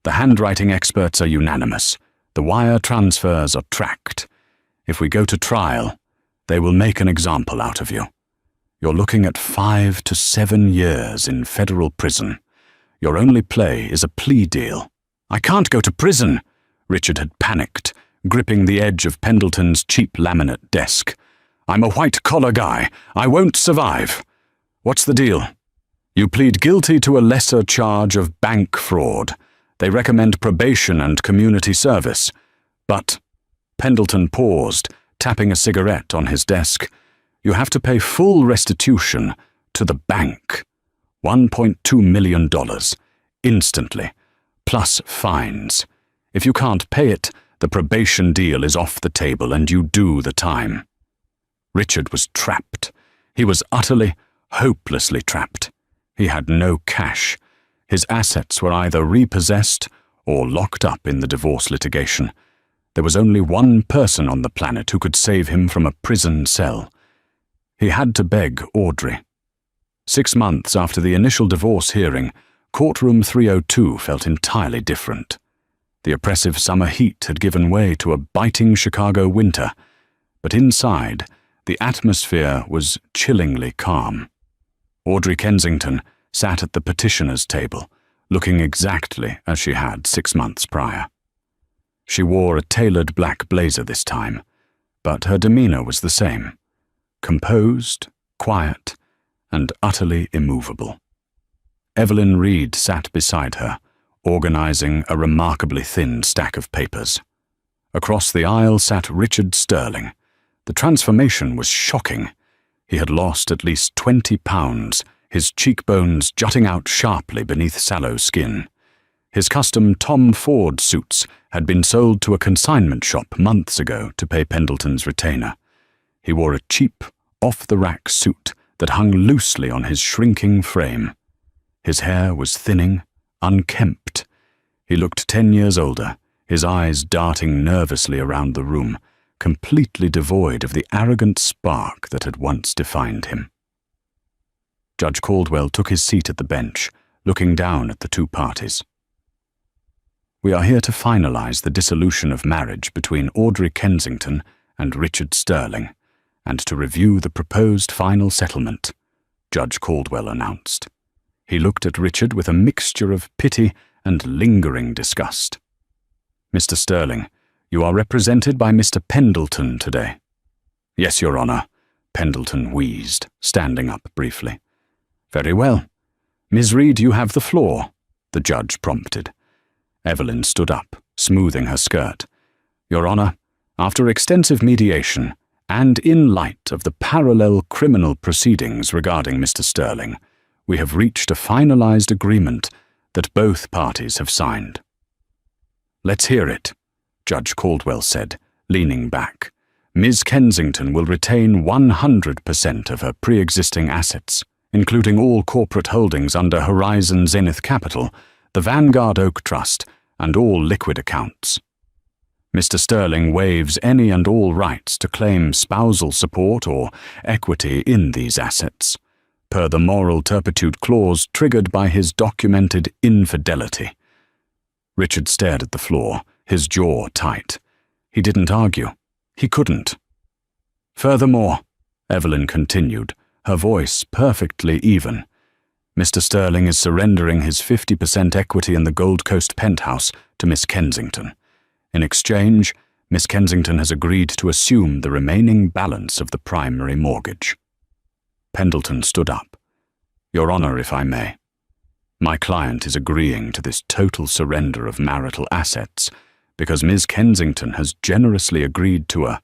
"The handwriting experts are unanimous. The wire transfers are tracked. If we go to trial, they will make an example out of you. You're looking at 5 to 7 years in federal prison. Your only play is a plea deal." "I can't go to prison," Richard had panicked, gripping the edge of Pendleton's cheap laminate desk. "I'm a white-collar guy. I won't survive." "What's the deal?" "You plead guilty to a lesser charge of bank fraud. They recommend probation and community service. But," Pendleton paused, tapping a cigarette on his desk, "you have to pay full restitution to the bank. $1.2 million, instantly, plus fines. If you can't pay it, the probation deal is off the table and you do the time." Richard was trapped. He was utterly, hopelessly trapped. He had no cash. His assets were either repossessed or locked up in the divorce litigation. There was only one person on the planet who could save him from a prison cell. He had to beg Audrey. 6 months after the initial divorce hearing, courtroom 302 felt entirely different. The oppressive summer heat had given way to a biting Chicago winter, but inside, the atmosphere was chillingly calm. Audrey Kensington sat at the petitioner's table, looking exactly as she had 6 months prior. She wore a tailored black blazer this time, but her demeanor was the same, composed, quiet, and utterly immovable. Evelyn Reed sat beside her, organizing a remarkably thin stack of papers. Across the aisle sat Richard Sterling. The transformation was shocking. He had lost at least 20 pounds, his cheekbones jutting out sharply beneath sallow skin. His custom Tom Ford suits had been sold to a consignment shop months ago to pay Pendleton's retainer. He wore a cheap, off-the-rack suit that hung loosely on his shrinking frame. His hair was thinning, unkempt. He looked 10 years older, his eyes darting nervously around the room, completely devoid of the arrogant spark that had once defined him. Judge Caldwell took his seat at the bench, looking down at the two parties. We are here to finalize the dissolution of marriage between Audrey Kensington and Richard Sterling, and to review the proposed final settlement, Judge Caldwell announced. He looked at Richard with a mixture of pity and lingering disgust. Mr. Sterling, you are represented by Mr. Pendleton today. Yes, Your Honor, Pendleton wheezed, standing up briefly. Very well. Ms. Reed, you have the floor, the judge prompted. Evelyn stood up, smoothing her skirt. Your Honor, after extensive mediation, and in light of the parallel criminal proceedings regarding Mr. Sterling, we have reached a finalized agreement that both parties have signed. Let's hear it, Judge Caldwell said, leaning back. Ms. Kensington will retain 100% of her pre-existing assets, including all corporate holdings under Horizon Zenith Capital, the Vanguard Oak Trust, and all liquid accounts. Mr. Sterling waives any and all rights to claim spousal support or equity in these assets, per the moral turpitude clause triggered by his documented infidelity. Richard stared at the floor, his jaw tight. He didn't argue. He couldn't. Furthermore, Evelyn continued, her voice perfectly even, Mr. Sterling is surrendering his 50% equity in the Gold Coast penthouse to Miss Kensington. In exchange, Miss Kensington has agreed to assume the remaining balance of the primary mortgage. Pendleton stood up. Your Honor, if I may. My client is agreeing to this total surrender of marital assets because Ms. Kensington has generously agreed to a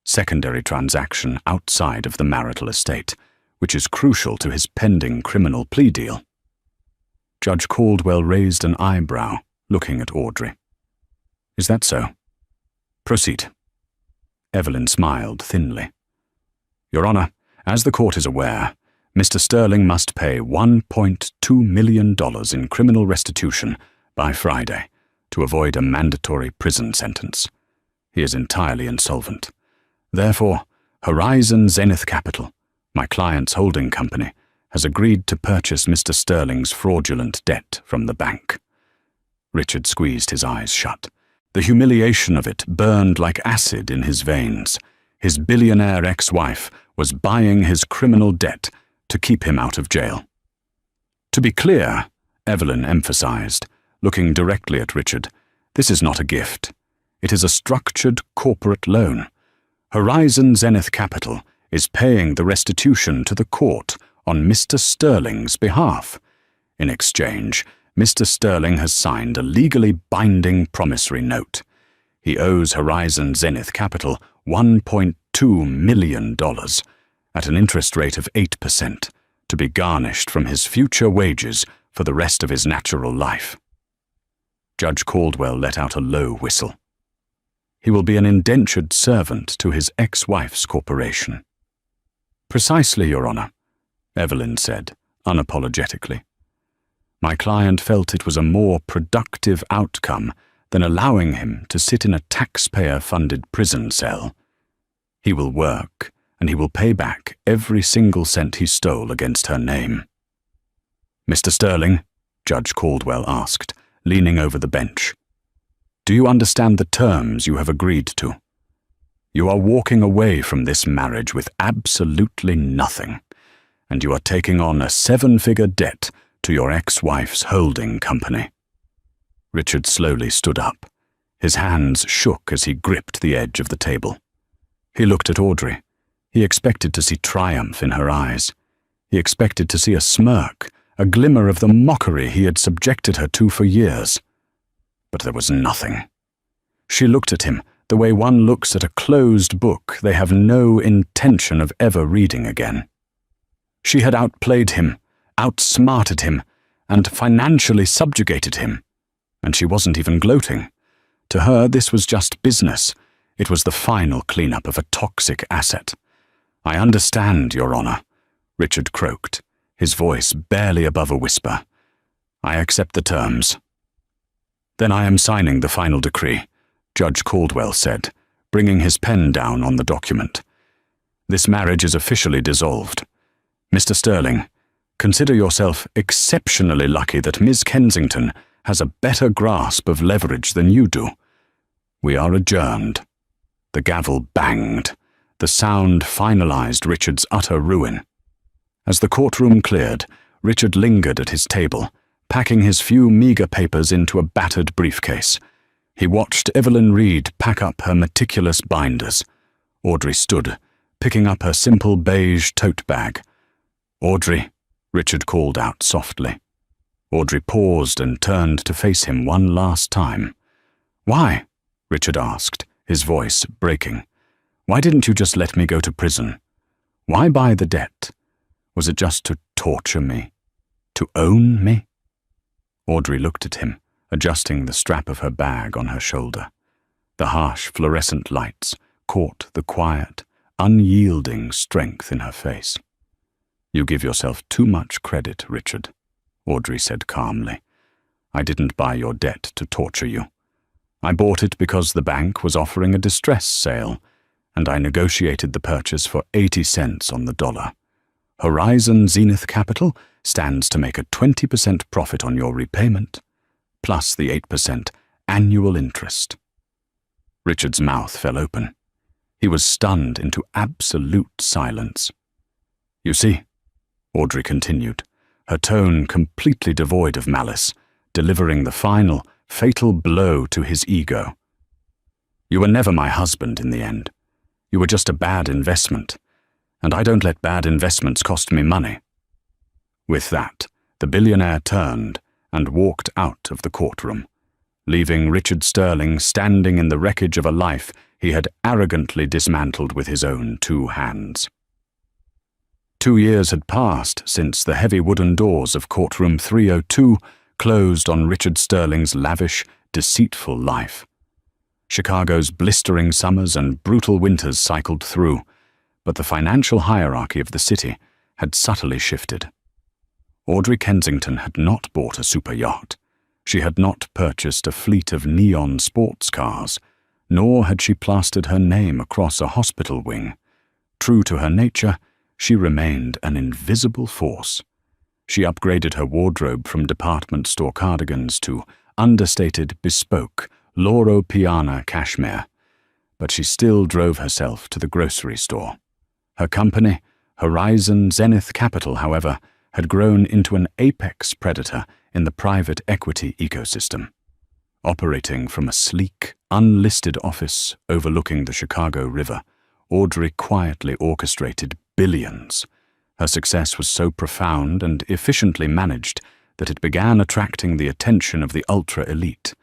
secondary transaction outside of the marital estate, which is crucial to his pending criminal plea deal. Judge Caldwell raised an eyebrow, looking at Audrey. Is that so? Proceed. Evelyn smiled thinly. Your Honor, as the court is aware, Mr. Sterling must pay $1.2 million in criminal restitution by Friday to avoid a mandatory prison sentence. He is entirely insolvent. Therefore, Horizon Zenith Capital, my client's holding company, has agreed to purchase Mr. Sterling's fraudulent debt from the bank. Richard squeezed his eyes shut. The humiliation of it burned like acid in his veins. His billionaire ex-wife was buying his criminal debt to keep him out of jail. To be clear, Evelyn emphasized, looking directly at Richard, this is not a gift. It is a structured corporate loan. Horizon Zenith Capital is paying the restitution to the court on Mr. Sterling's behalf. In exchange, Mr. Sterling has signed a legally binding promissory note. He owes Horizon Zenith Capital $1.2 million at an interest rate of 8%, to be garnished from his future wages for the rest of his natural life. Judge Caldwell let out a low whistle. He will be an indentured servant to his ex-wife's corporation. Precisely, Your Honor, Evelyn said, unapologetically. My client felt it was a more productive outcome than allowing him to sit in a taxpayer-funded prison cell. He will work, and he will pay back every single cent he stole against her name. Mr. Sterling, Judge Caldwell asked, leaning over the bench, do you understand the terms you have agreed to? You are walking away from this marriage with absolutely nothing, and you are taking on a 7-figure debt to your ex-wife's holding company. Richard slowly stood up. His hands shook as he gripped the edge of the table. He looked at Audrey. He expected to see triumph in her eyes. He expected to see a smirk, a glimmer of the mockery he had subjected her to for years. But there was nothing. She looked at him the way one looks at a closed book they have no intention of ever reading again. She had outplayed him, outsmarted him, and financially subjugated him, And she wasn't even gloating. To her, this was just business. It was the final cleanup of a toxic asset. "I understand, Your Honor," Richard croaked, his voice barely above a whisper. "I accept the terms." "Then I am signing the final decree," Judge Caldwell said, bringing his pen down on the document. "This marriage is officially dissolved. Mr. Sterling, consider yourself exceptionally lucky that Ms. Kensington has a better grasp of leverage than you do. We are adjourned." The gavel banged. The sound finalized Richard's utter ruin. As the courtroom cleared, Richard lingered at his table, packing his few meager papers into a battered briefcase. He watched Evelyn Reed pack up her meticulous binders. Audrey stood, picking up her simple beige tote bag. "Audrey," Richard called out softly. Audrey paused and turned to face him one last time. "Why?" Richard asked, his voice breaking. "Why didn't you just let me go to prison? Why buy the debt? Was it just to torture me? To own me?" Audrey looked at him, adjusting the strap of her bag on her shoulder. The harsh fluorescent lights caught the quiet, unyielding strength in her face. "You give yourself too much credit, Richard," Audrey said calmly. "I didn't buy your debt to torture you. I bought it because the bank was offering a distress sale, and I negotiated the purchase for 80 cents on the dollar. Horizon Zenith Capital stands to make a 20% profit on your repayment, plus the 8% annual interest." Richard's mouth fell open. He was stunned into absolute silence. "You see," Audrey continued, her tone completely devoid of malice, delivering the final, fatal blow to his ego. "You were never my husband in the end. You were just a bad investment, and I don't let bad investments cost me money." With that, the billionaire turned and walked out of the courtroom, leaving Richard Sterling standing in the wreckage of a life he had arrogantly dismantled with his own 2 hands. 2 years had passed since the heavy wooden doors of courtroom 302 closed on Richard Sterling's lavish, deceitful life. Chicago's blistering summers and brutal winters cycled through, but the financial hierarchy of the city had subtly shifted. Audrey Kensington had not bought a super yacht. She had not purchased a fleet of neon sports cars, nor had she plastered her name across a hospital wing. True to her nature, she remained an invisible force. She upgraded her wardrobe from department store cardigans to understated, bespoke, Loro Piana cashmere, but she still drove herself to the grocery store. Her company, Horizon Zenith Capital, however, had grown into an apex predator in the private equity ecosystem. Operating from a sleek, unlisted office overlooking the Chicago River, Audrey quietly orchestrated billions. Her success was so profound and efficiently managed that it began attracting the attention of the ultra-elite.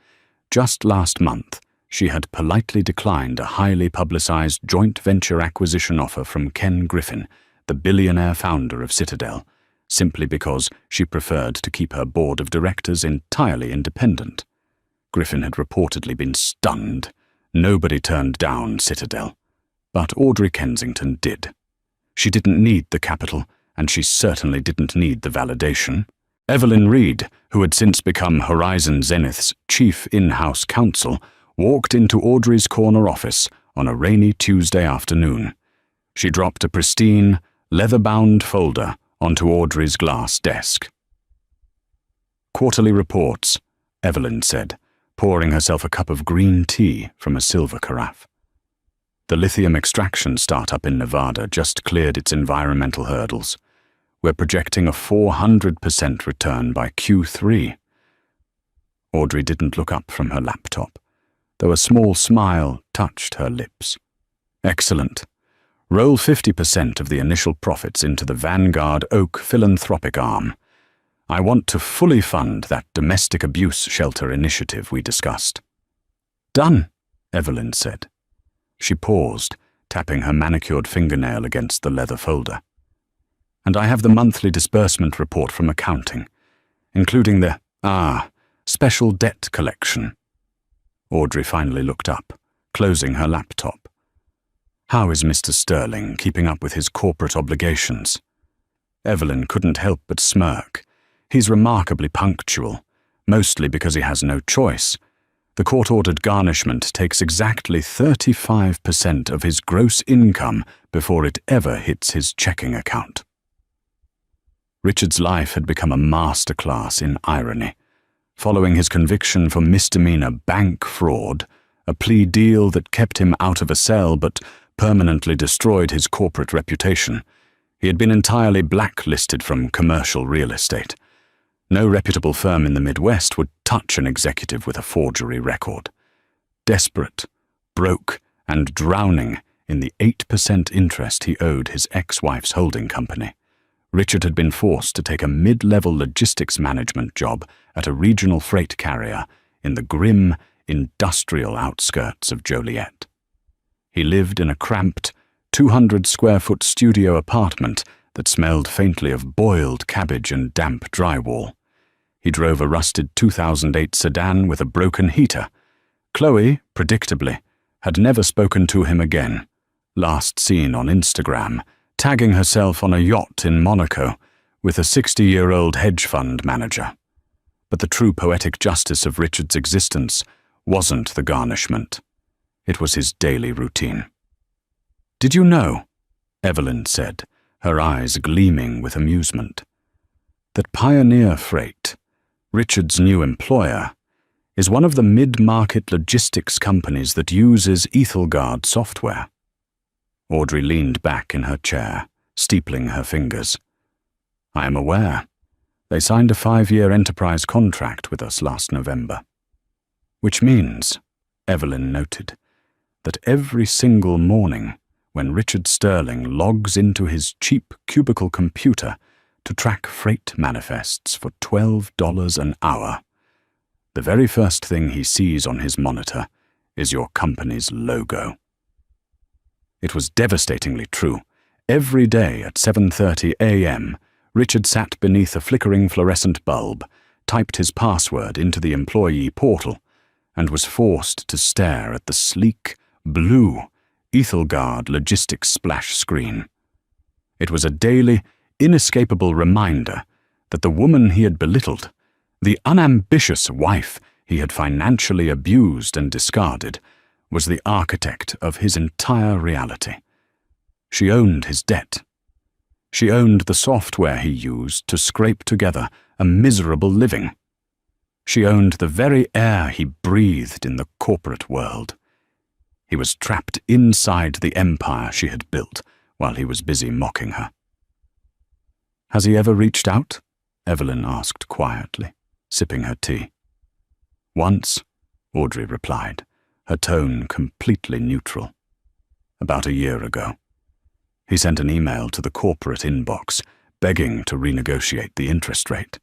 Just last month, she had politely declined a highly publicized joint venture acquisition offer from Ken Griffin, the billionaire founder of Citadel, simply because she preferred to keep her board of directors entirely independent. Griffin had reportedly been stunned. Nobody turned down Citadel, but Audrey Kensington did. She didn't need the capital, and she certainly didn't need the validation. Evelyn Reed, who had since become Horizon Zenith's chief in-house counsel, walked into Audrey's corner office on a rainy Tuesday afternoon. She dropped a pristine, leather-bound folder onto Audrey's glass desk. "Quarterly reports," Evelyn said, pouring herself a cup of green tea from a silver carafe. The lithium extraction startup in Nevada just cleared its environmental hurdles. We're projecting a 400% return by Q3. Audrey didn't look up from her laptop, though a small smile touched her lips. "Excellent. Roll 50% of the initial profits into the Vanguard Oak philanthropic arm. I want to fully fund that domestic abuse shelter initiative we discussed." "Done," Evelyn said. She paused, tapping her manicured fingernail against the leather folder. "And I have the monthly disbursement report from accounting, including the Special debt collection. Audrey finally looked up, closing her laptop. How is Mr. Sterling keeping up with his corporate obligations? Evelyn couldn't help but smirk. He's remarkably punctual, mostly because he has no choice. The court-ordered garnishment takes exactly 35% of his gross income before it ever hits his checking account. Richard's life had become a masterclass in irony. Following his conviction for misdemeanor bank fraud, a plea deal that kept him out of a cell but permanently destroyed his corporate reputation, he had been entirely blacklisted from commercial real estate. No reputable firm in the Midwest would touch an executive with a forgery record. Desperate, broke, and drowning in the 8% interest he owed his ex-wife's holding company, Richard had been forced to take a mid-level logistics management job at a regional freight carrier in the grim, industrial outskirts of Joliet. He lived in a cramped, 200-square-foot studio apartment that smelled faintly of boiled cabbage and damp drywall. He drove a rusted 2008 sedan with a broken heater. Chloe, predictably, had never spoken to him again, last seen on Instagram, tagging herself on a yacht in Monaco with a 60-year-old hedge fund manager. But the true poetic justice of Richard's existence wasn't the garnishment. It was his daily routine. "Did you know," Evelyn said, her eyes gleaming with amusement, "that Pioneer Freight, Richard's new employer, is one of the mid-market logistics companies that uses Ethelgard software?" Audrey leaned back in her chair, steepling her fingers. "I am aware. They signed a 5-year enterprise contract with us last November. Which means," Evelyn noted, "that every single morning when Richard Sterling logs into his cheap cubicle computer to track freight manifests for $12 an hour, the very first thing he sees on his monitor is your company's logo." It was devastatingly true. Every day at 7:30 a.m., Richard sat beneath a flickering fluorescent bulb, typed his password into the employee portal, and was forced to stare at the sleek, blue Ethelgard logistics splash screen. It was a daily, inescapable reminder that the woman he had belittled, the unambitious wife he had financially abused and discarded, was the architect of his entire reality. She owned his debt. She owned the software he used to scrape together a miserable living. She owned the very air he breathed in the corporate world. He was trapped inside the empire she had built while he was busy mocking her. "Has he ever reached out?" Evelyn asked quietly, sipping her tea. "Once," Audrey replied, her tone completely neutral. "About a year ago. He sent an email to the corporate inbox, begging to renegotiate the interest rate.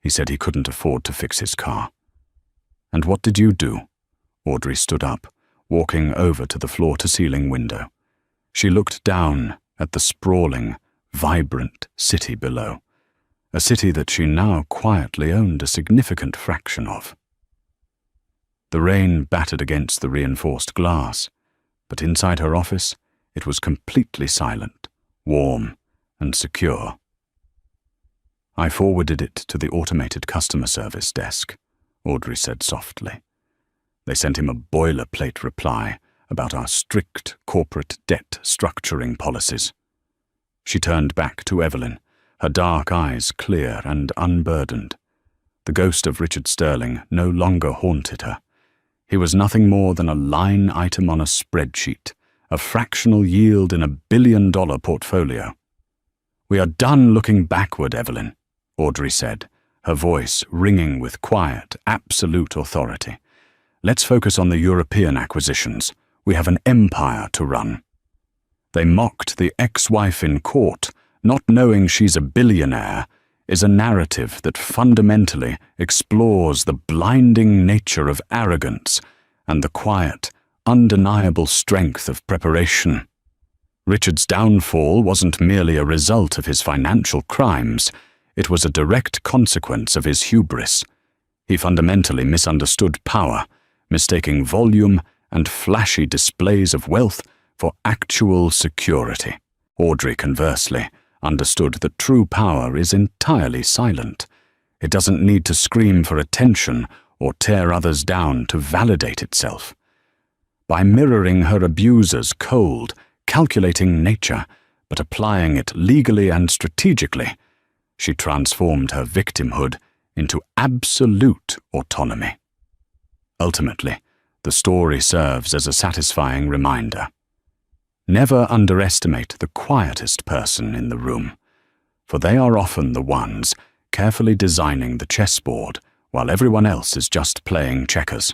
He said he couldn't afford to fix his car." "And what did you do?" Audrey stood up, walking over to the floor-to-ceiling window. She looked down at the sprawling, vibrant city below, a city that she now quietly owned a significant fraction of. The rain battered against the reinforced glass, but inside her office it was completely silent, warm, and secure. "I forwarded it to the automated customer service desk," Audrey said softly. "They sent him a boilerplate reply about our strict corporate debt structuring policies." She turned back to Evelyn, her dark eyes clear and unburdened. The ghost of Richard Sterling no longer haunted her. He was nothing more than a line item on a spreadsheet, a fractional yield in $1 billion portfolio. "We are done looking backward, Evelyn," Audrey said, her voice ringing with quiet, absolute authority. "Let's focus on the European acquisitions. We have an empire to run." "They mocked the ex-wife in court, not knowing she's a billionaire," is a narrative that fundamentally explores the blinding nature of arrogance and the quiet, undeniable strength of preparation. Richard's downfall wasn't merely a result of his financial crimes, it was a direct consequence of his hubris. He fundamentally misunderstood power, mistaking volume and flashy displays of wealth for actual security. Audrey, conversely, understood that true power is entirely silent. It doesn't need to scream for attention or tear others down to validate itself. By mirroring her abuser's cold, calculating nature, but applying it legally and strategically, she transformed her victimhood into absolute autonomy. Ultimately, the story serves as a satisfying reminder. Never underestimate the quietest person in the room, for they are often the ones carefully designing the chessboard while everyone else is just playing checkers.